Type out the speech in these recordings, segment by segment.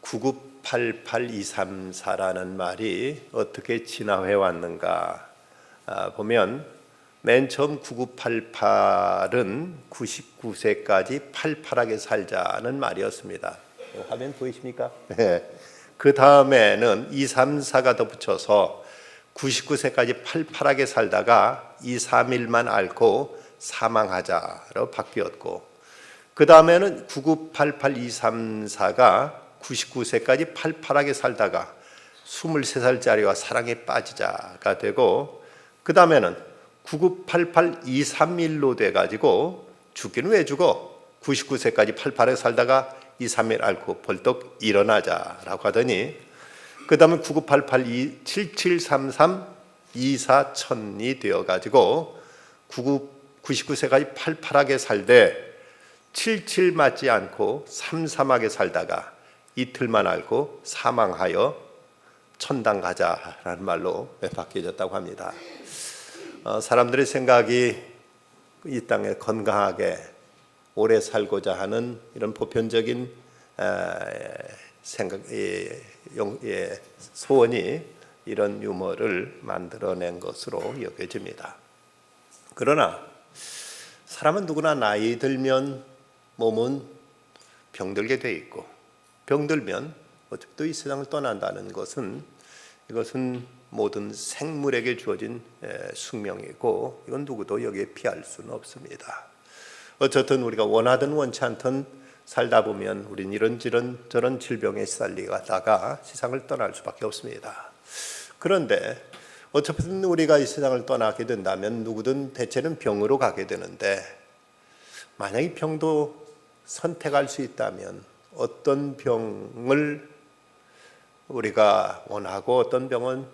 9988234라는 말이 어떻게 진화해 왔는가 보면 맨 처음 9988은 99세까지 팔팔하게 살자는 말이었습니다. 화면 보이십니까? 그 다음에는 234가 덧붙여서 99세까지 팔팔하게 살다가 2, 3일만 앓고 사망하자로 바뀌었고, 그 다음에는 9988234가 99세까지 팔팔하게 살다가 23살짜리와 사랑에 빠지자가 되고, 그 다음에는 9988231로 돼가지고 죽기는 왜 죽어? 99세까지 팔팔하게 살다가 2, 3일 앓고 벌떡 일어나자라고 하더니, 그 다음에 99887733241000이 되어가지고 99세까지 팔팔하게 살되 77 맞지 않고 삼삼하게 살다가 이틀만 앓고 사망하여 천당 가자라는 말로 바뀌어졌다고 합니다. 사람들의 생각이 이 땅에 건강하게 오래 살고자 하는 이런 보편적인 생각, 소원이 이런 유머를 만들어낸 것으로 여겨집니다. 그러나 사람은 누구나 나이 들면 몸은 병들게 돼 있고, 병들면 어차피 또 이 세상을 떠난다는 것은, 이것은 모든 생물에게 주어진 숙명이고, 이건 누구도 여기에 피할 수는 없습니다. 어쨌든 우리가 원하든 원치 않든 살다 보면 우린 이런저런 질병에 시달리다가 세상을 떠날 수밖에 없습니다. 그런데 어차피 우리가 이 세상을 떠나게 된다면 누구든 대체는 병으로 가게 되는데, 만약 이 병도 선택할 수 있다면 어떤 병을 우리가 원하고 어떤 병은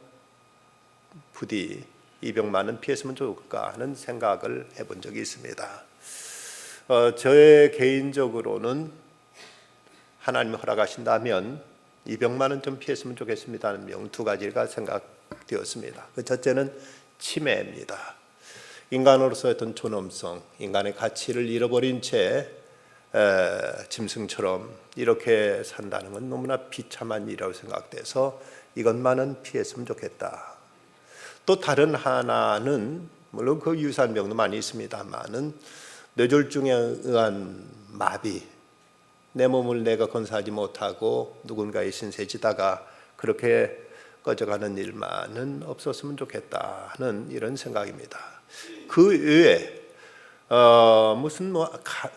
부디 이 병만은 피했으면 좋을까 하는 생각을 해본 적이 있습니다. 저의 개인적으로는 하나님이 허락하신다면 이 병만은 좀 피했으면 좋겠습니다 하는 병 두 가지가 생각되었습니다. 그 첫째는 치매입니다. 인간으로서의 어떤 존엄성, 인간의 가치를 잃어버린 채 짐승처럼 이렇게 산다는 건 너무나 비참한 일이라고 생각돼서 이것만은 피했으면 좋겠다. 또 다른 하나는, 물론 그 유사한 병도 많이 있습니다만은, 뇌졸중에 의한 마비, 내 몸을 내가 건사하지 못하고 누군가의 신세에 지다가 그렇게 꺼져가는 일만은 없었으면 좋겠다는 이런 생각입니다. 그 외에 무슨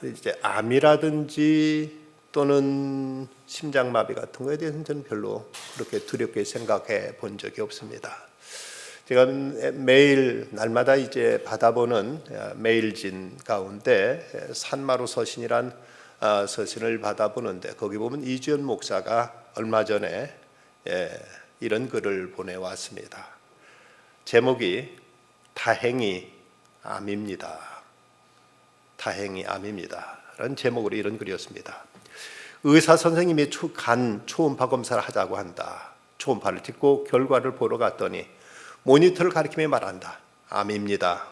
이제 암이라든지 또는 심장마비 같은 거에 대해서는 저는 별로 그렇게 두렵게 생각해 본 적이 없습니다. 제가 매일 날마다 이제 받아보는 메일진 가운데 산마루 서신이란 서신을 받아보는데, 거기 보면 이주연 목사가 얼마 전에 이런 글을 보내왔습니다. 제목이 다행히 암입니다. 다행히 암입니다 라는 제목으로 이런 글이었습니다. 의사 선생님이 간 초음파 검사를 하자고 한다. 초음파를 찍고 결과를 보러 갔더니 모니터를 가리키며 말한다. 암입니다.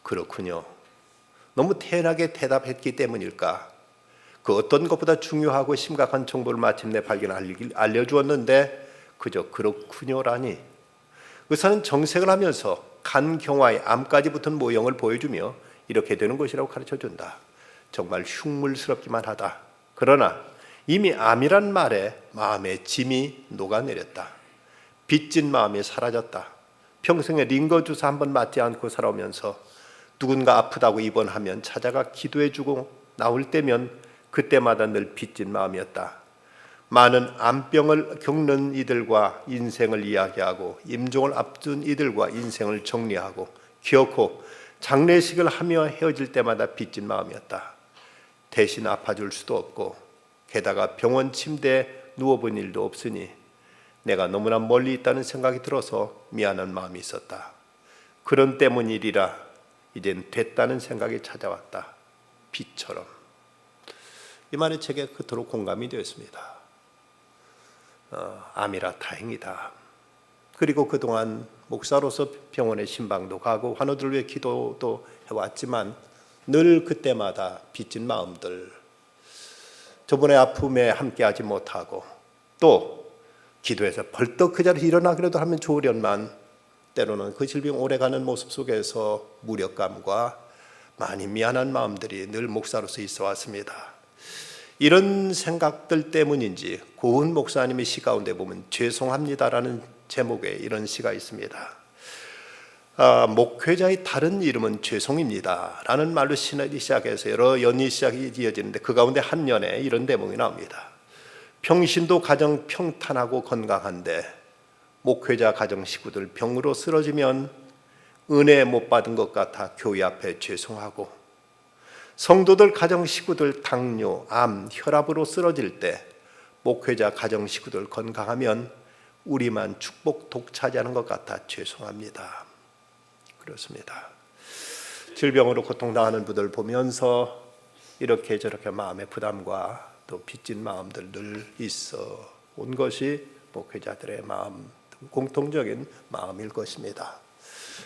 그렇군요. 너무 태연하게 대답했기 때문일까? 그 어떤 것보다 중요하고 심각한 정보를 마침내 알려주었는데 그저 그렇군요라니. 의사는 정색을 하면서 간 경화에 암까지 붙은 모형을 보여주며 이렇게 되는 것이라고 가르쳐준다. 정말 흉물스럽기만 하다. 그러나 이미 암이란 말에 마음의 짐이 녹아내렸다. 빚진 마음이 사라졌다. 평생에 링거 주사 한번 맞지 않고 살아오면서 누군가 아프다고 입원하면 찾아가 기도해주고 나올 때면 그때마다 늘 빚진 마음이었다. 많은 암병을 겪는 이들과 인생을 이야기하고 임종을 앞둔 이들과 인생을 정리하고 기어코 장례식을 하며 헤어질 때마다 빚진 마음이었다. 대신 아파줄 수도 없고 게다가 병원 침대에 누워본 일도 없으니 내가 너무나 멀리 있다는 생각이 들어서 미안한 마음이 있었다. 그런 때문이리라 이젠 됐다는 생각이 찾아왔다. 빛처럼. 이 말에 제게 그토록 공감이 되었습니다. 암이라 다행이다. 그리고 그동안 목사로서 병원에 신방도 가고 환우들 위해 기도도 해왔지만 늘 그때마다 빚진 마음들, 저분의 아픔에 함께하지 못하고 또 기도해서 벌떡 그 자리에서 일어나기라도 하면 좋으련만 때로는 그 질병 오래가는 모습 속에서 무력감과 많이 미안한 마음들이 늘 목사로서 있어 왔습니다. 이런 생각들 때문인지 고은 목사님의 시 가운데 보면 죄송합니다라는 제목의 이런 시가 있습니다. 목회자의 다른 이름은 죄송입니다 라는 말로 시작해서 여러 연이 시작이 이어지는데 그 가운데 한 년에 이런 대목이 나옵니다. 평신도 가정 평탄하고 건강한데 목회자 가정 식구들 병으로 쓰러지면 은혜 못 받은 것 같아 교회 앞에 죄송하고, 성도들 가정 식구들 당뇨, 암, 혈압으로 쓰러질 때 목회자 가정 식구들 건강하면 우리만 축복 독차지하는 것 같아 죄송합니다. 그렇습니다. 질병으로 고통당하는 분들 보면서 이렇게 저렇게 마음의 부담과 또 빚진 마음들 늘 있어 온 것이 목회자들의 마음, 공통적인 마음일 것입니다.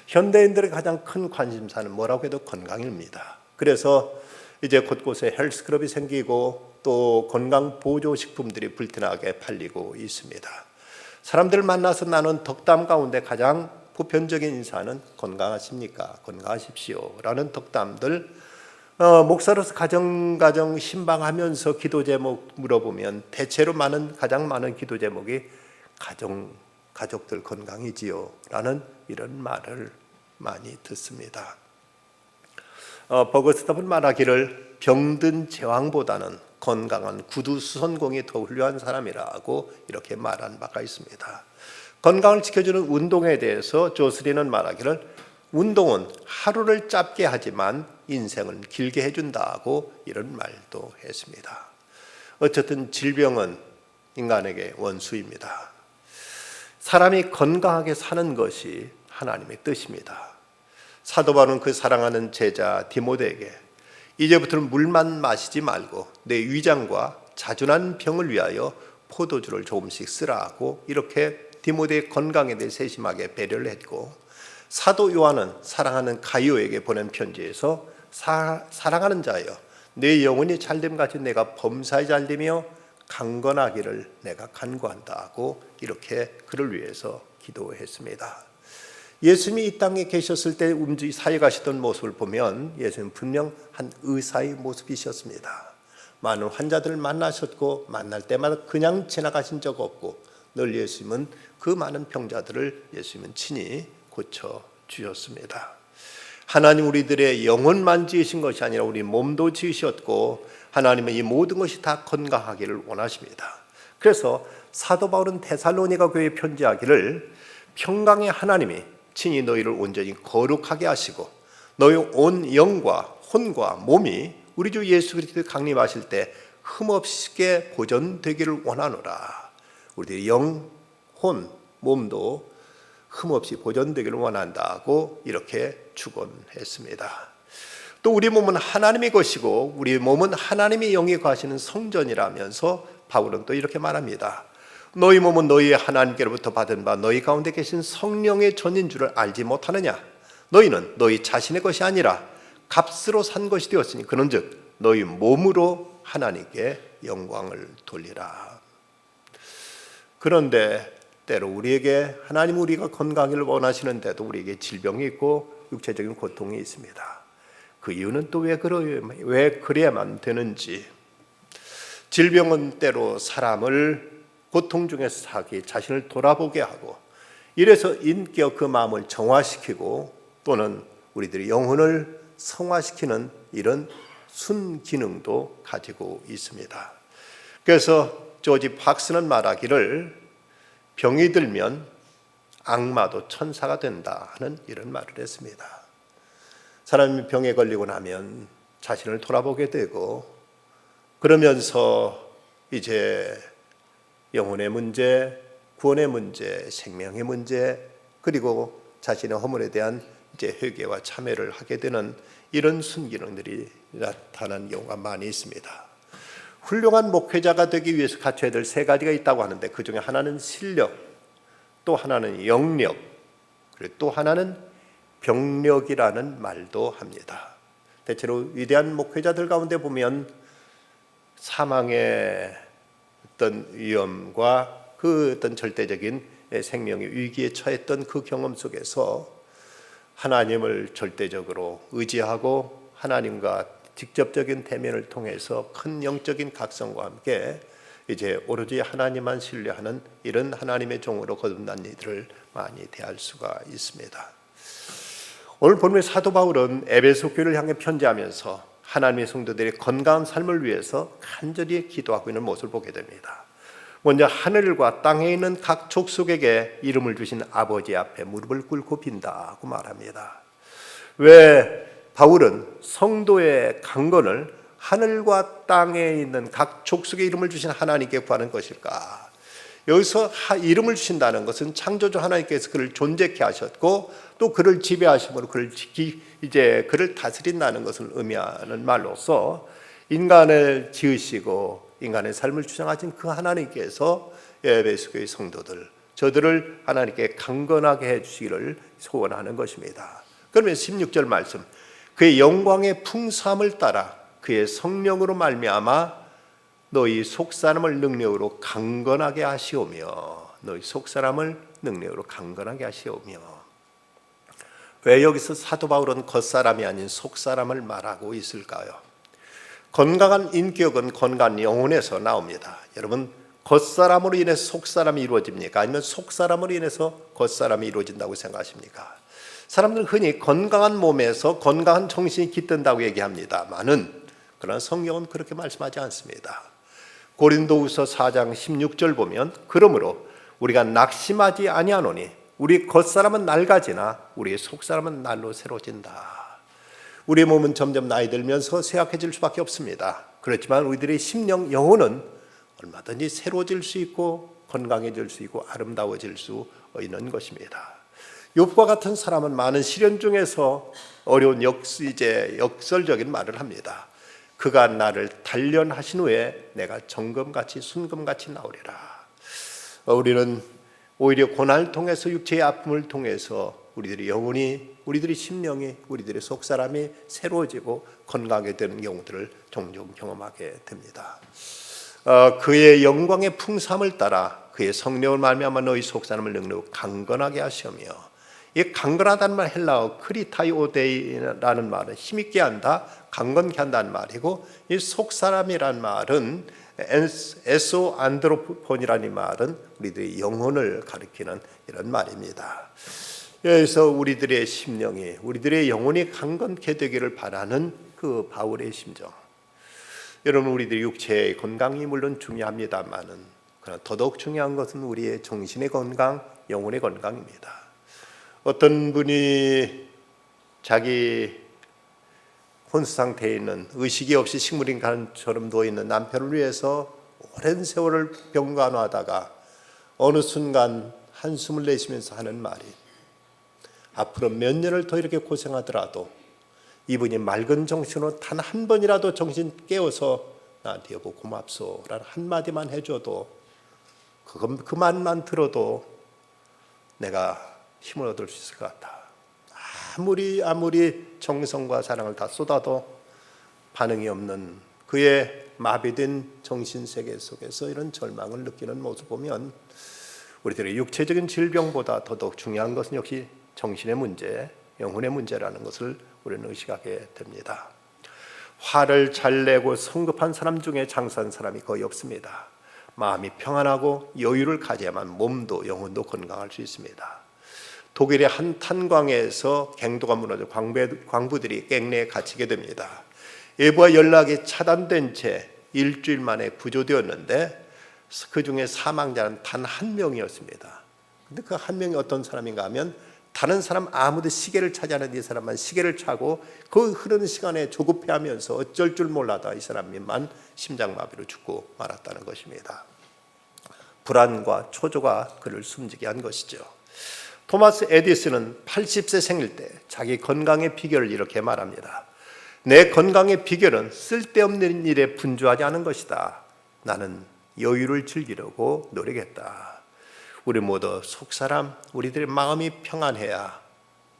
현대인들의 가장 큰 관심사는 뭐라고 해도 건강입니다. 그래서 이제 곳곳에 헬스클럽이 생기고 또 건강보조식품들이 불티나게 팔리고 있습니다. 사람들 만나서 나눈 덕담 가운데 가장 보편적인 인사는 건강하십니까? 건강하십시오 라는 덕담들, 목사로서 가정 신방하면서 기도 제목 물어보면 대체로 가장 많은 기도 제목이 가족들 건강이지요 라는 이런 말을 많이 듣습니다. 버거스탑은 말하기를 병든 제왕보다는 건강한 구두 수선공이 더 훌륭한 사람이라고 이렇게 말한 바가 있습니다. 건강을 지켜주는 운동에 대해서 조슬리는 말하기를 운동은 하루를 짧게 하지만 인생을 길게 해준다고 이런 말도 했습니다. 어쨌든 질병은 인간에게 원수입니다. 사람이 건강하게 사는 것이 하나님의 뜻입니다. 사도 바울은 그 사랑하는 제자 디모데에게 이제부터는 물만 마시지 말고 내 위장과 자주난 병을 위하여 포도주를 조금씩 쓰라고 이렇게 디모데의 건강에 대해 세심하게 배려를 했고, 사도 요한은 사랑하는 가이오에게 보낸 편지에서 사랑하는 자여 내 영혼이 잘됨 같이 내가 범사에 잘되며 강건하기를 내가 간구한다고 이렇게 그를 위해서 기도했습니다. 예수님이 이 땅에 계셨을 때 사역하시던 모습을 보면 예수님은 분명 한 의사의 모습이셨습니다. 많은 환자들을 만나셨고 만날 때마다 그냥 지나가신 적 없고 늘 예수님은 그 많은 병자들을 예수님은 친히 고쳐주셨습니다. 하나님 우리들의 영혼만 지으신 것이 아니라 우리 몸도 지으셨고 하나님은 이 모든 것이 다 건강하기를 원하십니다. 그래서 사도 바울은 데살로니가 교회에 편지하기를 평강의 하나님이 친히 너희를 온전히 거룩하게 하시고 너희 온 영과 혼과 몸이 우리 주 예수 그리스도의 강림하실 때 흠없게 보존되기를 원하노라. 우리들의 영, 혼, 몸도 흠없이 보존되기를 원한다고 이렇게 축원했습니다. 또 우리 몸은 하나님의 것이고 우리 몸은 하나님의 영이 거하시는 성전이라면서 바울은 또 이렇게 말합니다. 너희 몸은 너희 하나님께로부터 받은 바 너희 가운데 계신 성령의 전인 줄을 알지 못하느냐? 너희는 너희 자신의 것이 아니라 값으로 산 것이 되었으니 그런즉 너희 몸으로 하나님께 영광을 돌리라. 그런데 때로 우리에게 하나님 우리가 건강을 원하시는데도 우리에게 질병이 있고 육체적인 고통이 있습니다. 그 이유는 또 왜 그래야만 되는지. 질병은 때로 사람을 고통 중에서 자신을 돌아보게 하고 이래서 인격 그 마음을 정화시키고 또는 우리들의 영혼을 성화시키는 이런 순기능도 가지고 있습니다. 그래서 조지 박스는 말하기를 병이 들면 악마도 천사가 된다 하는 이런 말을 했습니다. 사람이 병에 걸리고 나면 자신을 돌아보게 되고 그러면서 이제 영혼의 문제, 구원의 문제, 생명의 문제 그리고 자신의 허물에 대한 이제 회개와 참회를 하게 되는 이런 순기능들이 나타나는 경우가 많이 있습니다. 훌륭한 목회자가 되기 위해서 갖춰야 될 세 가지가 있다고 하는데 그 중에 하나는 실력, 또 하나는 영력, 그리고 또 하나는 병력이라는 말도 합니다. 대체로 위대한 목회자들 가운데 보면 사망의 어떤 위험과 그 어떤 절대적인 생명의 위기에 처했던 그 경험 속에서 하나님을 절대적으로 의지하고 하나님과 직접적인 대면을 통해서 큰 영적인 각성과 함께 이제 오로지 하나님만 신뢰하는 이런 하나님의 종으로 거듭난 이들을 많이 대할 수가 있습니다. 오늘 본문의 사도 바울은 에베소 교회를 향해 편지하면서 하나님의 성도들의 건강한 삶을 위해서 간절히 기도하고 있는 모습을 보게 됩니다. 먼저 하늘과 땅에 있는 각 족속에게 이름을 주신 아버지 앞에 무릎을 꿇고 빈다고 말합니다. 왜 바울은 성도의 강건을 하늘과 땅에 있는 각 족속의 이름을 주신 하나님께 구하는 것일까? 여기서 이름을 주신다는 것은 창조주 하나님께서 그를 존재케 하셨고 또 그를 지배하심으로 그를 다스린다는 것을 의미하는 말로서 인간을 지으시고 인간의 삶을 주장하신 그 하나님께서 에베소 교회 성도들 저들을 하나님께 강건하게 해주시기를 소원하는 것입니다. 그러면 16절 말씀 그의 영광의 풍성함을 따라 그의 성령으로 말미암아 너희 속사람을 능력으로 강건하게 하시오며 너희 속사람을 능력으로 강건하게 하시오며 왜 여기서 사도 바울은 겉사람이 아닌 속사람을 말하고 있을까요? 건강한 인격은 건강한 영혼에서 나옵니다. 여러분 겉사람으로 인해서 속사람이 이루어집니까? 아니면 속사람으로 인해서 겉사람이 이루어진다고 생각하십니까? 사람들은 흔히 건강한 몸에서 건강한 정신이 깃든다고 얘기합니다만은 그러나 성경은 그렇게 말씀하지 않습니다. 고린도후서 4장 16절 보면 그러므로 우리가 낙심하지 아니하노니 우리 겉사람은 낡아지나 우리의 속사람은 날로 새로워진다. 우리의 몸은 점점 나이 들면서 쇠약해질 수밖에 없습니다. 그렇지만 우리들의 심령 영혼은 얼마든지 새로워질 수 있고 건강해질 수 있고 아름다워질 수 있는 것입니다. 욥과 같은 사람은 많은 시련 중에서 어려운 역설적인 말을 합니다. 그가 나를 단련하신 후에 내가 정금같이 순금같이 나오리라. 우리는 오히려 고난을 통해서 육체의 아픔을 통해서 우리들의 영혼이 우리들의 심령이 우리들의 속사람이 새로워지고 건강하게 되는 경우들을 종종 경험하게 됩니다. 그의 영광의 풍성함을 따라 그의 성령을 말미암아 너희 속사람을 능력으로 강건하게 하시며 이 강건하다는 말 헬라어 크리타이오데이라는 말은 힘있게 한다, 강건케 한다는 말이고 이 속사람이란 말은 에소 안드로폰이라는 말은 우리들의 영혼을 가리키는 이런 말입니다. 여기서 우리들의 심령이 우리들의 영혼이 강건케 되기를 바라는 그 바울의 심정. 여러분 우리들의 육체의 건강이 물론 중요합니다만은 그러나 더더욱 중요한 것은 우리의 정신의 건강, 영혼의 건강입니다. 어떤 분이 자기 혼수 상태에 있는 의식이 없이 식물인간처럼 누워있는 남편을 위해서 오랜 세월을 병간호하다가 어느 순간 한숨을 내쉬면서 하는 말이 앞으로 몇 년을 더 이렇게 고생하더라도 이분이 맑은 정신으로 단 한 번이라도 정신 깨워서 나한테 여보 고맙소 라는 한마디만 해줘도 그 말만 들어도 내가 힘을 얻을 수 있을 것 같다. 아무리 정성과 사랑을 다 쏟아도 반응이 없는 그의 마비된 정신세계 속에서 이런 절망을 느끼는 모습 보면 우리들의 육체적인 질병보다 더더욱 중요한 것은 역시 정신의 문제, 영혼의 문제라는 것을 우리는 의식하게 됩니다. 화를 잘 내고 성급한 사람 중에 장수한 사람이 거의 없습니다. 마음이 평안하고 여유를 가져야만 몸도 영혼도 건강할 수 있습니다. 독일의 한 탄광에서 갱도가 무너져 광부들이 깽내에 갇히게 됩니다. 외부와 연락이 차단된 채 일주일 만에 구조되었는데 그 중에 사망자는 단 한 명이었습니다. 근데 그 한 명이 어떤 사람인가 하면 다른 사람 아무도 시계를 차지 않은 이 사람만 시계를 차고 그 흐르는 시간에 조급해하면서 어쩔 줄 몰라다 이 사람만 심장마비로 죽고 말았다는 것입니다. 불안과 초조가 그를 숨지게 한 것이죠. 토마스 에디슨은 80세 생일 때 자기 건강의 비결을 이렇게 말합니다. 내 건강의 비결은 쓸데없는 일에 분주하지 않은 것이다. 나는 여유를 즐기려고 노력했다. 우리 모두 속사람, 우리들의 마음이 평안해야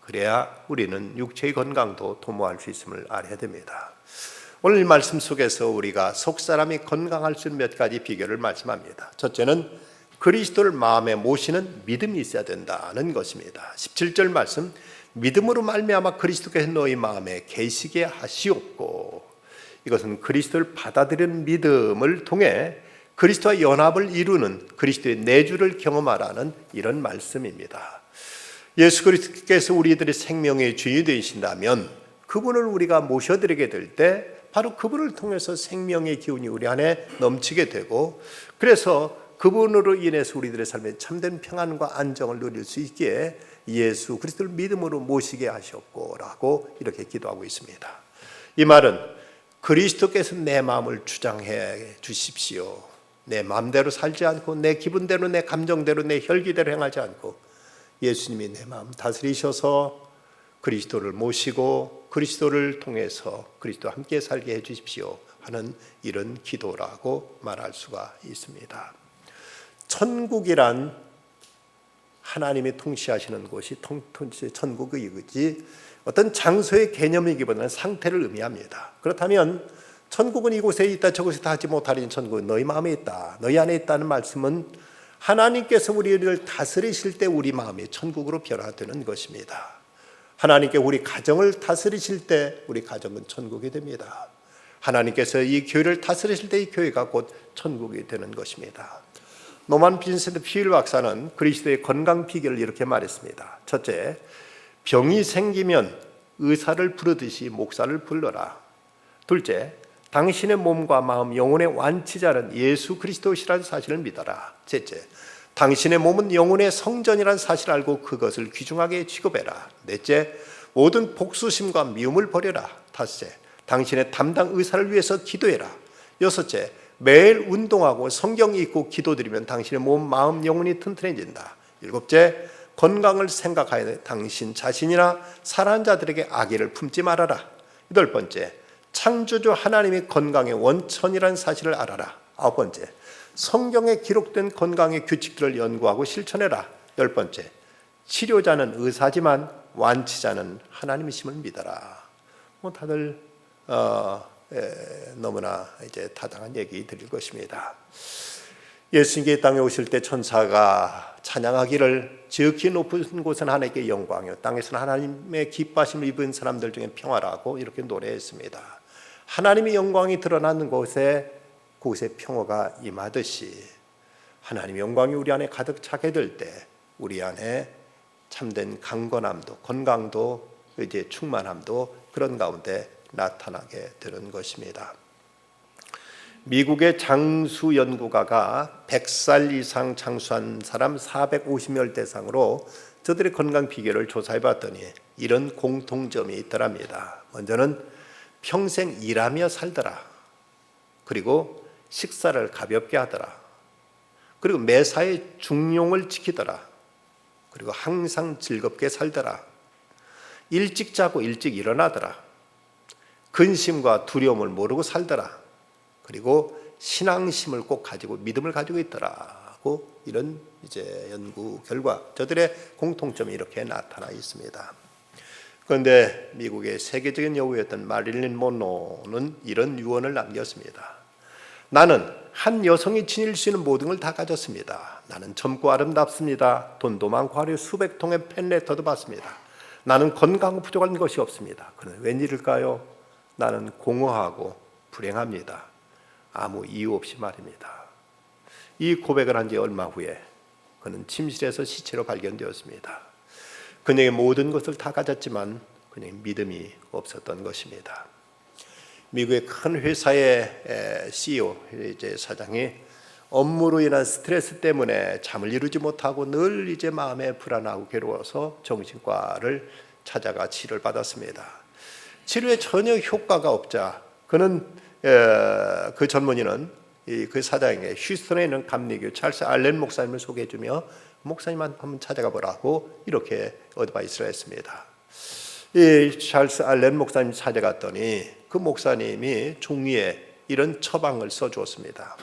그래야 우리는 육체의 건강도 도모할 수 있음을 알아야 됩니다. 오늘 이 말씀 속에서 우리가 속사람이 건강할 수 있는 몇 가지 비결을 말씀합니다. 첫째는 그리스도를 마음에 모시는 믿음이 있어야 된다는 것입니다. 17절 말씀, 믿음으로 말미암아 그리스도께서 너희 마음에 계시게 하시옵고, 이것은 그리스도를 받아들이는 믿음을 통해 그리스도와 연합을 이루는 그리스도의 내주를 경험하라는 이런 말씀입니다. 예수 그리스도께서 우리들의 생명의 주인이 되신다면 그분을 우리가 모셔드리게 될 때 바로 그분을 통해서 생명의 기운이 우리 안에 넘치게 되고, 그래서 그분으로 인해서 우리들의 삶에 참된 평안과 안정을 누릴 수 있기에 예수 그리스도를 믿음으로 모시게 하셨고라고 이렇게 기도하고 있습니다. 이 말은 그리스도께서 내 마음을 주장해 주십시오. 내 마음대로 살지 않고 내 기분대로, 내 감정대로, 내 혈기대로 행하지 않고 예수님이 내 마음 다스리셔서 그리스도를 모시고 그리스도를 통해서 그리스도와 함께 살게 해 주십시오 하는 이런 기도라고 말할 수가 있습니다. 천국이란 하나님이 통치하시는 곳이 천국의 이지 어떤 장소의 개념이기보다는 상태를 의미합니다. 그렇다면 천국은 이곳에 있다 저곳에 다 하지 못하는 천국은 너희 마음에 있다, 너희 안에 있다는 말씀은 하나님께서 우리를 다스리실 때 우리 마음이 천국으로 변화되는 것입니다. 하나님께 우리 가정을 다스리실 때 우리 가정은 천국이 됩니다. 하나님께서 이 교회를 다스리실 때 이 교회가 곧 천국이 되는 것입니다. 노만 빈센트 필 박사는 그리스도의 건강 비결을 이렇게 말했습니다. 첫째, 병이 생기면 의사를 부르듯이 목사를 불러라. 둘째, 당신의 몸과 마음, 영혼의 완치자는 예수 그리스도시라는 사실을 믿어라. 셋째, 당신의 몸은 영혼의 성전이라는 사실을 알고 그것을 귀중하게 취급해라. 넷째, 모든 복수심과 미움을 버려라. 다섯째, 당신의 담당 의사를 위해서 기도해라. 여섯째, 매일 운동하고 성경 읽고 기도드리면 당신의 몸, 마음, 영혼이 튼튼해진다. 일곱째, 건강을 생각하여 당신 자신이나 사랑하는 자들에게 악의를 품지 말아라. 여덟 번째, 창조주 하나님이 건강의 원천이라는 사실을 알아라. 아홉 번째, 성경에 기록된 건강의 규칙들을 연구하고 실천해라. 열 번째, 치료자는 의사지만 완치자는 하나님이심을 믿어라. 다들 너무나 이제 타당한 얘기 드릴 것입니다. 예수님께 이 땅에 오실 때 천사가 찬양하기를 지극히 높은 곳은 하나님께 영광이요 땅에서는 하나님의 기뻐하심을 입은 사람들 중에 평화라고 이렇게 노래했습니다. 하나님의 영광이 드러나는 곳에 평화가 임하듯이 하나님의 영광이 우리 안에 가득 차게 될 때 우리 안에 참된 강건함도 건강도 이제 충만함도 그런 가운데 나타나게 되는 것입니다. 미국의 장수 연구가가 100살 이상 장수한 사람 450명 대상으로 저들의 건강 비결을 조사해 봤더니 이런 공통점이 있더랍니다. 먼저는 평생 일하며 살더라. 그리고 식사를 가볍게 하더라. 그리고 매사에 중용을 지키더라. 그리고 항상 즐겁게 살더라. 일찍 자고 일찍 일어나더라. 근심과 두려움을 모르고 살더라. 그리고 신앙심을 꼭 가지고 믿음을 가지고 있더라고 이런 이제 연구 결과 저들의 공통점이 이렇게 나타나 있습니다. 그런데 미국의 세계적인 여우였던 마릴린 monroe는 이런 유언을 남겼습니다. 나는 한 여성이 지닐 수 있는 모든 걸 다 가졌습니다. 나는 젊고 아름답습니다. 돈도 많고 하루에 수백 통의 팬레터도 받습니다. 나는 건강하고 부족한 것이 없습니다. 그런데 웬일일까요? 나는 공허하고 불행합니다. 아무 이유 없이 말입니다. 이 고백을 한 지 얼마 후에 그는 침실에서 시체로 발견되었습니다. 그녀의 모든 것을 다 가졌지만 그녀의 믿음이 없었던 것입니다. 미국의 큰 회사의 CEO, 이제 사장이 업무로 인한 스트레스 때문에 잠을 이루지 못하고 늘 이제 마음에 불안하고 괴로워서 정신과를 찾아가 치료를 받았습니다. 치료에 전혀 효과가 없자 그는 그 전문의는 그 사장에게 휴스턴에 있는 감리교 찰스 알렌 목사님을 소개해주며 목사님 한번 찾아가 보라고 이렇게 어드바이스를 했습니다. 이 찰스 알렌 목사님 찾아갔더니 그 목사님이 종이에 이런 처방을 써주었습니다.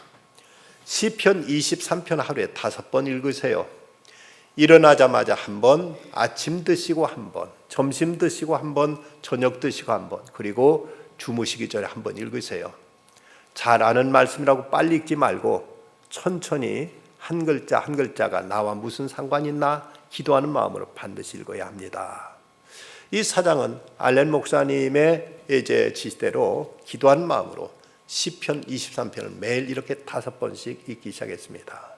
시편 23편 하루에 5번 읽으세요. 일어나자마자 한 번, 아침 드시고 한 번, 점심 드시고 한 번, 저녁 드시고 한 번, 그리고 주무시기 전에 한번 읽으세요. 잘 아는 말씀이라고 빨리 읽지 말고 천천히 한 글자 한 글자가 나와 무슨 상관이 있나 기도하는 마음으로 반드시 읽어야 합니다. 이 사장은 알렌 목사님의 이제 지시대로 기도하는 마음으로 시편 23편을 매일 이렇게 5번씩 읽기 시작했습니다.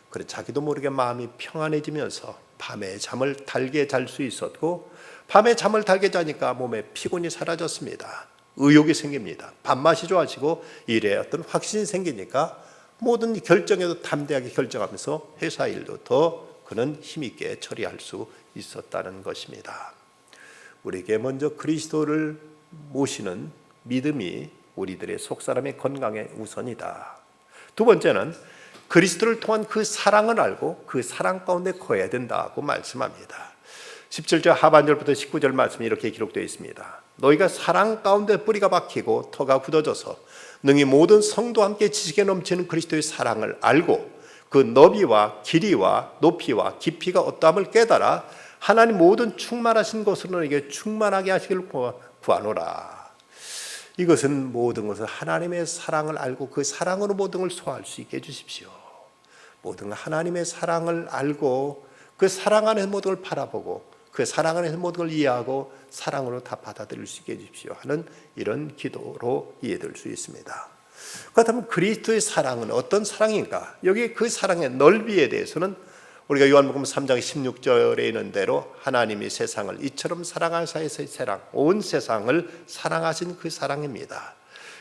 그래 자기도 모르게 마음이 평안해지면서 밤에 잠을 달게 잘 수 있었고, 밤에 잠을 달게 자니까 몸에 피곤이 사라졌습니다. 의욕이 생깁니다. 밥맛이 좋아지고 일에 어떤 확신이 생기니까 모든 결정에도 담대하게 결정하면서 회사 일도 더 그는 힘있게 처리할 수 있었다는 것입니다. 우리에게 먼저 그리스도를 모시는 믿음이 우리들의 속사람의 건강의 우선이다. 두 번째는 그리스도를 통한 그 사랑을 알고 그 사랑 가운데 거해야 된다고 말씀합니다. 17절 하반절부터 19절 말씀이 이렇게 기록되어 있습니다. 너희가 사랑 가운데 뿌리가 박히고 터가 굳어져서 능히 모든 성도와 함께 지식에 넘치는 그리스도의 사랑을 알고 그 너비와 길이와 높이와 깊이가 어떠함을 깨달아 하나님 모든 충만하신 것으로 너에게 충만하게 하시기를 구하노라. 이것은 모든 것을 하나님의 사랑을 알고 그 사랑으로 모든 걸 소화할 수 있게 해주십시오. 모든 하나님의 사랑을 알고 그 사랑 안에서 모든 걸 바라보고 그 사랑 안에서 모든 걸 이해하고 사랑으로 다 받아들일 수 있게 해주십시오 하는 이런 기도로 이해될 수 있습니다. 그렇다면 그리스도의 사랑은 어떤 사랑인가? 여기 그 사랑의 넓이에 대해서는 우리가 요한복음 3장 16절에 있는 대로 하나님이 세상을 이처럼 사랑하사의 사랑, 온 세상을 사랑하신 그 사랑입니다.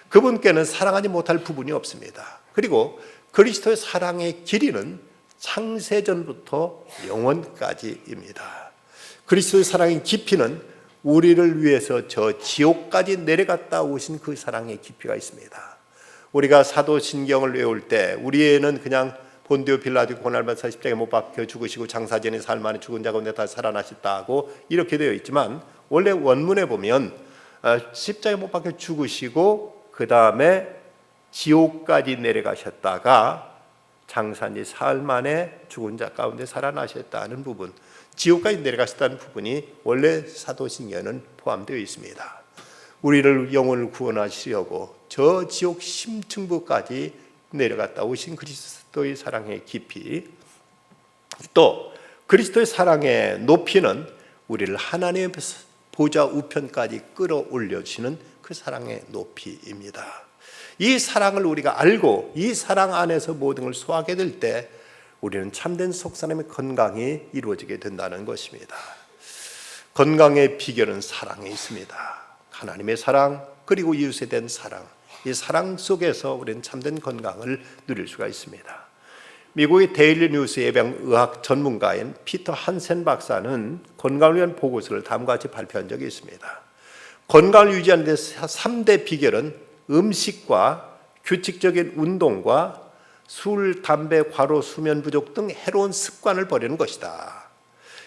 그분께는 사랑하지 못할 부분이 없습니다. 그리고 그리스도의 사랑의 길이는 창세전부터 영원까지입니다. 그리스도의 사랑의 깊이는 우리를 위해서 저 지옥까지 내려갔다 오신 그 사랑의 깊이가 있습니다. 우리가 사도신경을 외울 때 우리에는 그냥 본디오 빌라도 고난받아 십자가에 못 박혀 죽으시고 장사전에 삶 안에 죽은 자 가운데 다 살아나셨다고 이렇게 되어 있지만, 원래 원문에 보면 십자가에 못 박혀 죽으시고 그 다음에 지옥까지 내려가셨다가 장사지 사흘 만에 죽은 자 가운데 살아나셨다는 부분, 지옥까지 내려가셨다는 부분이 원래 사도신경에는 포함되어 있습니다. 우리를 영혼을 구원하시려고 저 지옥 심층부까지 내려갔다 오신 그리스도의 사랑의 깊이, 또 그리스도의 사랑의 높이는 우리를 하나님의 보좌 우편까지 끌어올려주시는 그 사랑의 높이입니다. 이 사랑을 우리가 알고 이 사랑 안에서 모든 걸 소화하게 될 때 우리는 참된 속사람의 건강이 이루어지게 된다는 것입니다. 건강의 비결은 사랑에 있습니다. 하나님의 사랑 그리고 이웃에 대한 사랑, 이 사랑 속에서 우리는 참된 건강을 누릴 수가 있습니다. 미국의 데일리 뉴스 예방의학 전문가인 피터 한센 박사는 건강을 위한 보고서를 다음과 같이 발표한 적이 있습니다. 건강을 유지하는 데 3대 비결은 음식과 규칙적인 운동과 술, 담배, 과로, 수면 부족 등 해로운 습관을 버리는 것이다.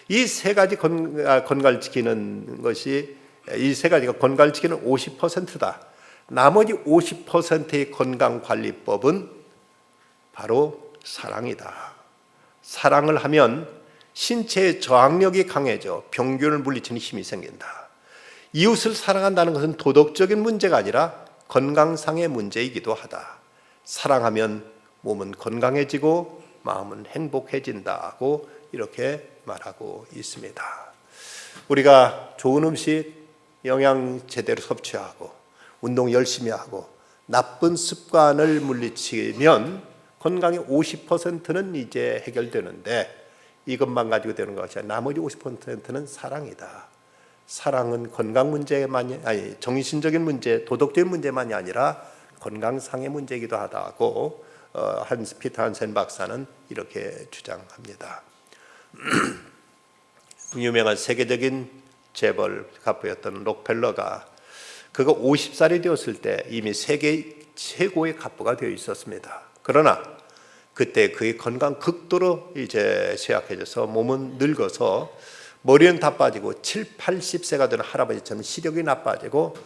이 세 가지 건강을 지키는 것이, 이 세 가지가 건강을 지키는 50%다. 나머지 50%의 건강관리법은 바로 사랑이다. 사랑을 하면 신체의 저항력이 강해져 병균을 물리치는 힘이 생긴다. 이웃을 사랑한다는 것은 도덕적인 문제가 아니라 건강상의 문제이기도 하다. 사랑하면 몸은 건강해지고 마음은 행복해진다고 이렇게 말하고 있습니다. 우리가 좋은 음식, 영양 제대로 섭취하고 운동 열심히 하고 나쁜 습관을 물리치면 건강의 50%는 이제 해결되는데, 이것만 가지고 되는 것이 아니라 나머지 50%는 사랑이다. 사랑은 건강 문제만이 아니 정신적인 문제, 도덕적인 문제만이 아니라 건강상의 문제이기도 하다고 피터 한센 박사는 이렇게 주장합니다. 유명한 세계적인 재벌 갑부였던 록펠러가 그가 50살이 되었을 때 이미 세계 최고의 갑부가 되어 있었습니다. 그러나 그때 그의 건강 극도로 이제 쇠약해져서 몸은 늙어서 머리는 다 빠지고 7, 80세가 되는 할아버지처럼 시력이 나빠지고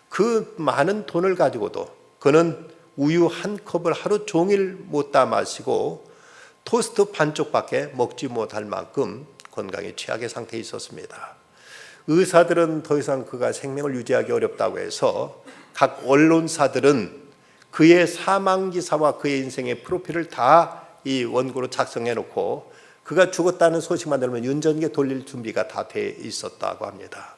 그 많은 돈을 가지고도 그는 우유 한 컵을 하루 종일 못 다 마시고 토스트 반쪽밖에 먹지 못할 만큼 건강이 최악의 상태에 있었습니다. 의사들은 더 이상 그가 생명을 유지하기 어렵다고 해서 각 언론사들은 그의 사망 기사와 그의 인생의 프로필을 다 이 원고로 작성해 놓고 그가 죽었다는 소식만 들으면 윤전기에 돌릴 준비가 다 돼 있었다고 합니다.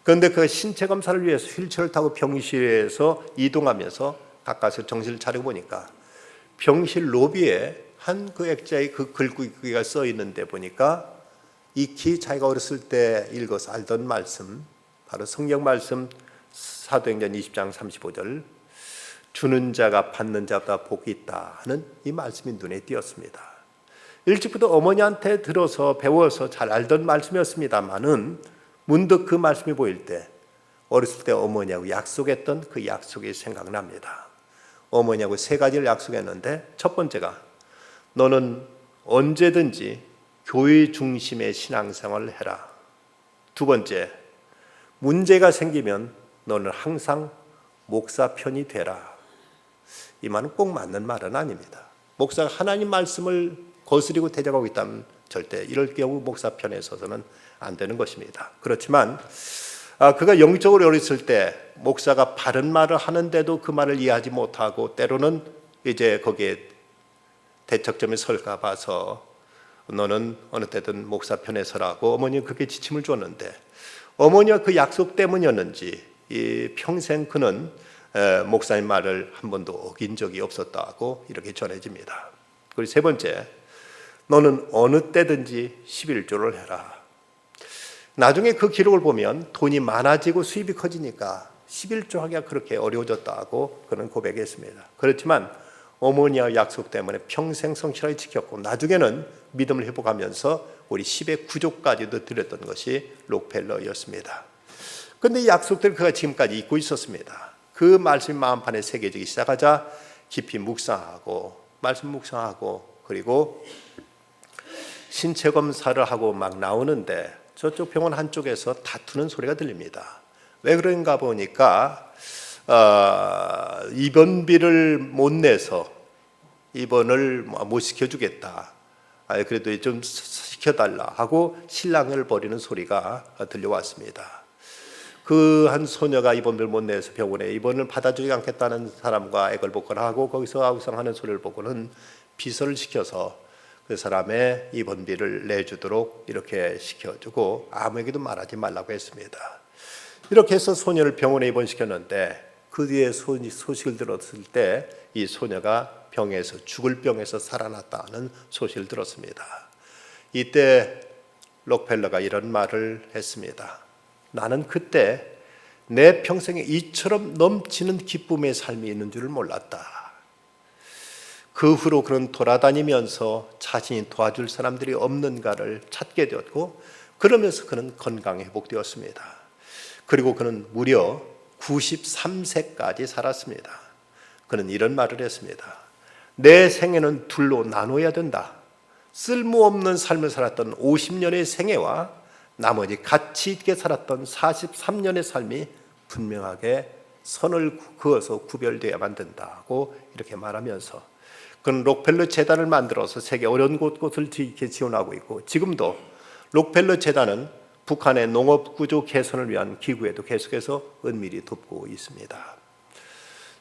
그런데 그 신체 검사를 위해서 휠체어를 타고 병실에서 이동하면서 가까이서 정신을 차리고 보니까 병실 로비에 한 그 액자의 그 글귀가 써 있는데 보니까 익히 자기가 어렸을 때 읽어서 알던 말씀, 바로 성경 말씀 사도행전 20장 35절, 주는 자가 받는 자보다 복이 있다 하는 이 말씀이 눈에 띄었습니다. 일찍부터 어머니한테 들어서 배워서 잘 알던 말씀이었습니다만은 문득 그 말씀이 보일 때 어렸을 때 어머니하고 약속했던 그 약속이 생각납니다. 어머니하고 세 가지를 약속했는데 첫 번째가 너는 언제든지 교회 중심의 신앙생활을 해라. 두 번째, 문제가 생기면 너는 항상 목사 편이 되라. 이 말은 꼭 맞는 말은 아닙니다. 목사가 하나님 말씀을 거스리고 대적하고 있다면 절대 이럴 경우 목사 편에 서서는 안 되는 것입니다. 그렇지만 그가 영적으로 어렸을 때 목사가 바른 말을 하는데도 그 말을 이해하지 못하고 때로는 이제 거기에 대척점에 설까 봐서 너는 어느 때든 목사 편에 서라고 어머니는 그렇게 지침을 줬는데 어머니와 그 약속 때문이었는지 평생 그는 목사님 말을 한 번도 어긴 적이 없었다고 이렇게 전해집니다. 그리고 세 번째, 너는 어느 때든지 11조를 해라. 나중에 그 기록을 보면 돈이 많아지고 수입이 커지니까 11조 하기가 그렇게 어려워졌다고 그는 고백했습니다. 그렇지만 어머니와 약속 때문에 평생 성실하게 지켰고 나중에는 믿음을 회복하면서 우리 10의 9조까지도 드렸던 것이 록펠러였습니다. 그런데 이 약속들을 그가 지금까지 잊고 있었습니다. 그 말씀이 마음판에 새겨지기 시작하자 깊이 묵상하고 말씀 묵상하고 그리고 신체 검사를 하고 막 나오는데 저쪽 병원 한쪽에서 다투는 소리가 들립니다. 왜 그런가 보니까 입원비를 못 내서 입원을 못 시켜주겠다. 그래도 좀 시켜달라 하고 실랑을 벌이는 소리가 들려왔습니다. 그 한 소녀가 입원비를 못 내서 병원에 입원을 받아주지 않겠다는 사람과 애걸복걸하고 거기서 아우성하는 소리를 보고는 비서를 시켜서 그 사람의 입원비를 내주도록 이렇게 시켜주고 아무에게도 말하지 말라고 했습니다. 이렇게 해서 소녀를 병원에 입원시켰는데 그 뒤에 소식을 들었을 때 이 소녀가 병에서 죽을 병에서 살아났다는 소식을 들었습니다. 이때 록펠러가 이런 말을 했습니다. 나는 그때 내 평생에 이처럼 넘치는 기쁨의 삶이 있는 줄을 몰랐다. 그 후로 그는 돌아다니면서 자신이 도와줄 사람들이 없는가를 찾게 되었고 그러면서 그는 건강에 회복되었습니다. 그리고 그는 무려 93세까지 살았습니다. 그는 이런 말을 했습니다. 내 생애는 둘로 나눠야 된다. 쓸모없는 삶을 살았던 50년의 생애와 나머지 가치 있게 살았던 43년의 삶이 분명하게 선을 그어서 구별되어야만 된다고 이렇게 말하면서 그는 록펠러 재단을 만들어서 세계 어려운 곳곳을 지원하고 있고 지금도 록펠러 재단은 북한의 농업구조 개선을 위한 기구에도 계속해서 은밀히 돕고 있습니다.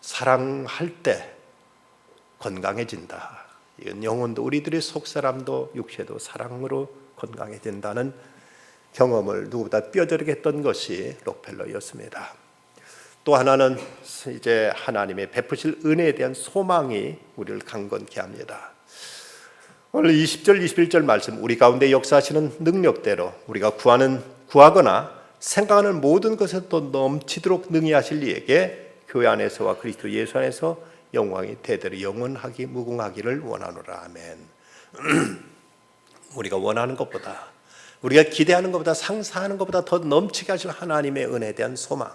사랑할 때 건강해진다. 이건 영혼도 우리들의 속사람도 육체도 사랑으로 건강해진다는 경험을 누구보다 뼈저리게 했던 것이 록펠러였습니다. 또 하나는 이제 하나님의 베푸실 은혜에 대한 소망이 우리를 강건케 합니다. 오늘 20절 21절 말씀 우리 가운데 역사하시는 능력대로 우리가 구하거나 생각하는 모든 것에 또 넘치도록 능히 하실 이에게 교회 안에서와 그리스도 예수 안에서 영광이 대대로 영원하기 무궁하기를 원하노라. 아멘. 우리가 원하는 것보다 우리가 기대하는 것보다 상상하는 것보다 더 넘치게 하실 하나님의 은혜에 대한 소망,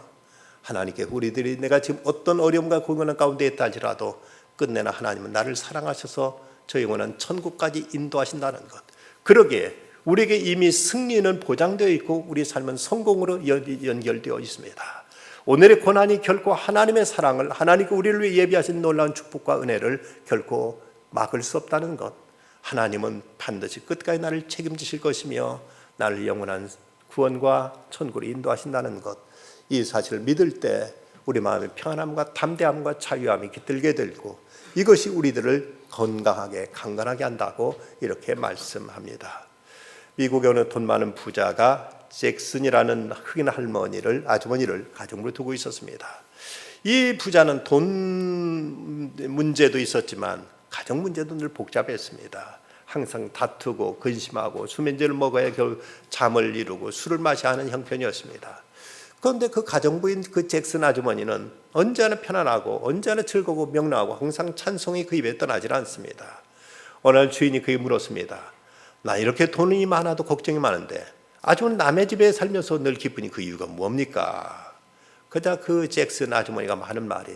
하나님께 우리들이 내가 지금 어떤 어려움과 고난 가운데 있다 할지라도 끝내나 하나님은 나를 사랑하셔서 저 영원한 천국까지 인도하신다는 것, 그러기에 우리에게 이미 승리는 보장되어 있고 우리 삶은 성공으로 연결되어 있습니다. 오늘의 고난이 결코 하나님의 사랑을, 하나님께 우리를 위해 예비하신 놀라운 축복과 은혜를 결코 막을 수 없다는 것, 하나님은 반드시 끝까지 나를 책임지실 것이며 나를 영원한 구원과 천국으로 인도하신다는 것, 이 사실을 믿을 때 우리 마음의 평안함과 담대함과 자유함이 깃들게 되고 이것이 우리들을 건강하게 강건하게 한다고 이렇게 말씀합니다. 미국에 어느 돈 많은 부자가 잭슨이라는 흑인 아주머니를 가정으로 두고 있었습니다. 이 부자는 돈 문제도 있었지만 가정 문제도 늘 복잡했습니다. 항상 다투고 근심하고 수면제를 먹어야 결국 잠을 이루고 술을 마셔야 하는 형편이었습니다. 그런데 그 가정부인 그 잭슨 아주머니는 언제나 편안하고 언제나 즐거우고 명랑하고 항상 찬송이 그 입에 떠나질 않습니다. 어느 날 주인이 그에게 물었습니다. 나 이렇게 돈이 많아도 걱정이 많은데 아주 남의 집에 살면서 늘 기쁘니 그 이유가 뭡니까? 그러자 그 잭슨 아주머니가 하는 말이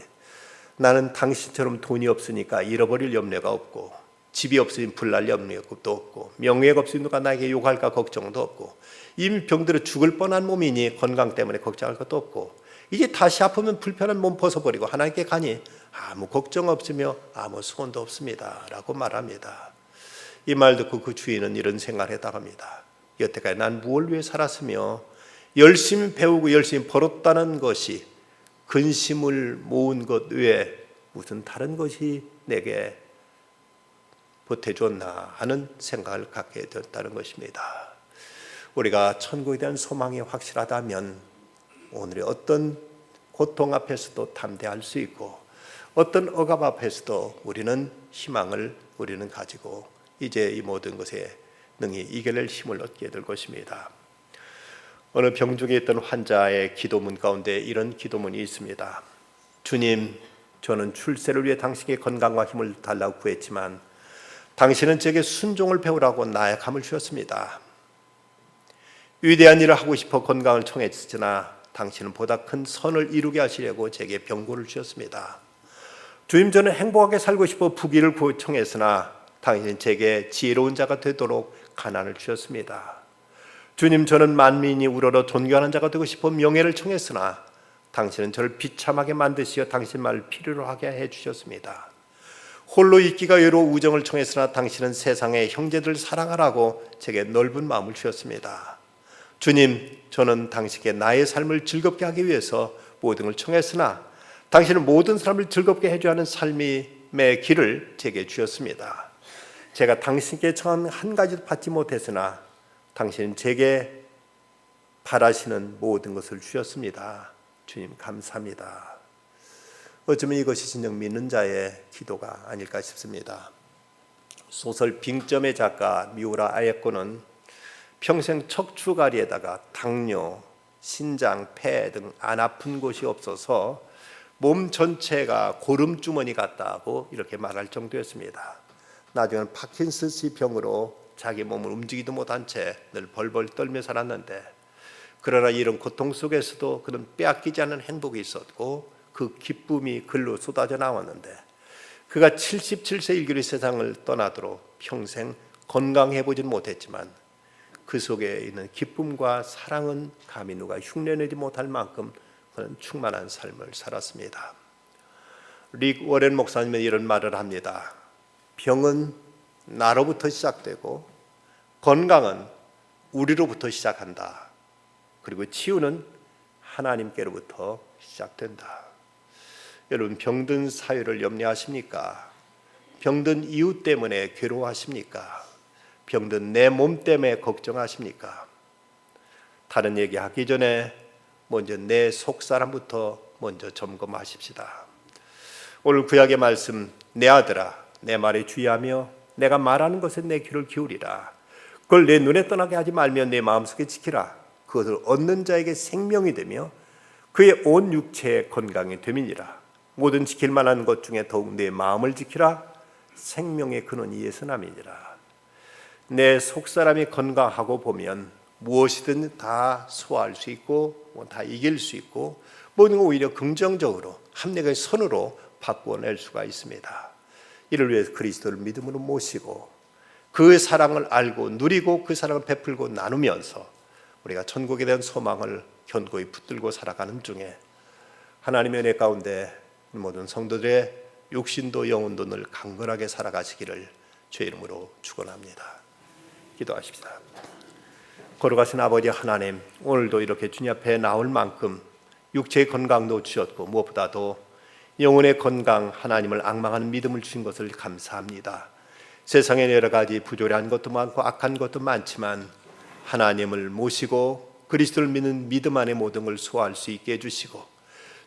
나는 당신처럼 돈이 없으니까 잃어버릴 염려가 없고 집이 없으니 불날 염려도 없고 명예가 없으니 누가 나에게 욕할까 걱정도 없고 이미 병들어 죽을 뻔한 몸이니 건강 때문에 걱정할 것도 없고 이제 다시 아프면 불편한 몸 벗어버리고 하나님께 가니 아무 걱정 없으며 아무 소원도 없습니다 라고 말합니다. 이 말 듣고 그 주인은 이런 생각을 했다갑니다. 여태까지 난 무엇을 위해 살았으며 열심히 배우고 열심히 벌었다는 것이 근심을 모은 것 외에 무슨 다른 것이 내게 보태줬나 하는 생각을 갖게 되었다는 것입니다. 우리가 천국에 대한 소망이 확실하다면 오늘의 어떤 고통 앞에서도 담대할 수 있고 어떤 억압 앞에서도 우리는 희망을 우리는 가지고 이제 이 모든 것에 능히 이겨낼 힘을 얻게 될 것입니다. 어느 병중에 있던 환자의 기도문 가운데 이런 기도문이 있습니다. 주님, 저는 출세를 위해 당신께 건강과 힘을 달라고 구했지만 당신은 제게 순종을 배우라고 나약함을 주셨습니다. 위대한 일을 하고 싶어 건강을 청했으나 당신은 보다 큰 선을 이루게 하시려고 제게 병고를 주셨습니다. 주님, 저는 행복하게 살고 싶어 부귀를 청했으나 당신은 제게 지혜로운 자가 되도록 가난을 주셨습니다. 주님, 저는 만민이 우러러 존경하는 자가 되고 싶어 명예를 청했으나 당신은 저를 비참하게 만드시어 당신 말을 필요로 하게 해주셨습니다. 홀로 있기가 외로워 우정을 청했으나 당신은 세상의 형제들을 사랑하라고 제게 넓은 마음을 주셨습니다. 주님, 저는 당신께 나의 삶을 즐겁게 하기 위해서 모든 걸 청했으나 당신은 모든 사람을 즐겁게 해줘야 하는 삶의 길을 제게 주셨습니다. 제가 당신께 청한 한 가지도 받지 못했으나 당신은 제게 바라시는 모든 것을 주셨습니다. 주님, 감사합니다. 어쩌면 이것이 진정 믿는 자의 기도가 아닐까 싶습니다. 소설 빙점의 작가 미우라 아예코는 평생 척추가리에다가 당뇨, 신장, 폐 등 안 아픈 곳이 없어서 몸 전체가 고름주머니 같다고 이렇게 말할 정도였습니다. 나중에는 파킨슨스 병으로 자기 몸을 움직이도 못한 채 늘 벌벌 떨며 살았는데 그러나 이런 고통 속에서도 그는 빼앗기지 않는 행복이 있었고 그 기쁨이 글로 쏟아져 나왔는데 그가 77세 일기로 세상을 떠나도록 평생 건강해보지는 못했지만 그 속에 있는 기쁨과 사랑은 감히 누가 흉내내지 못할 만큼 그는 충만한 삶을 살았습니다. 릭 워렌 목사님은 이런 말을 합니다. 병은 나로부터 시작되고 건강은 우리로부터 시작한다. 그리고 치유는 하나님께로부터 시작된다. 여러분, 병든 사유를 염려하십니까? 병든 이유 때문에 괴로워하십니까? 병든 내 몸 때문에 걱정하십니까? 다른 얘기하기 전에 먼저 내 속사람부터 먼저 점검하십시다. 오늘 구약의 말씀, 내 아들아 내 말에 주의하며 내가 말하는 것에 내 귀를 기울이라. 그걸 내 눈에 떠나게 하지 말며 내 마음속에 지키라. 그것을 얻는 자에게 생명이 되며 그의 온 육체의 건강이 됨이니라. 모든 지킬 만한 것 중에 더욱 내 마음을 지키라. 생명의 근원이 이에서 남이니라. 내 속사람이 건강하고 보면 무엇이든 다 소화할 수 있고 다 이길 수 있고 모든 걸 오히려 긍정적으로 합력의 선으로 바꾸어낼 수가 있습니다. 이를 위해서 그리스도를 믿음으로 모시고 그 사랑을 알고 누리고 그 사랑을 베풀고 나누면서 우리가 천국에 대한 소망을 견고히 붙들고 살아가는 중에 하나님의 은혜 가운데 모든 성도들의 육신도 영혼도 늘 강건하게 살아가시기를 주의 이름으로 축원합니다. 기도하십시다. 거룩하신 아버지 하나님, 오늘도 이렇게 주님 앞에 나올 만큼 육체의 건강도 주셨고 무엇보다도 영혼의 건강, 하나님을 앙망하는 믿음을 주신 것을 감사합니다. 세상에 여러 가지 부조리한 것도 많고 악한 것도 많지만 하나님을 모시고 그리스도를 믿는 믿음 안에 모든 걸 소화할 수 있게 해주시고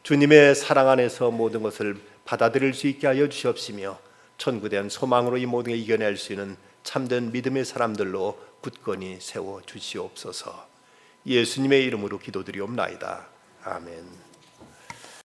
주님의 사랑 안에서 모든 것을 받아들일 수 있게 하여 주시옵시며 천국에 대한 소망으로 이 모든 걸 이겨낼 수 있는 참된 믿음의 사람들로 굳건히 세워 주시옵소서. 예수님의 이름으로 기도드리옵나이다. 아멘.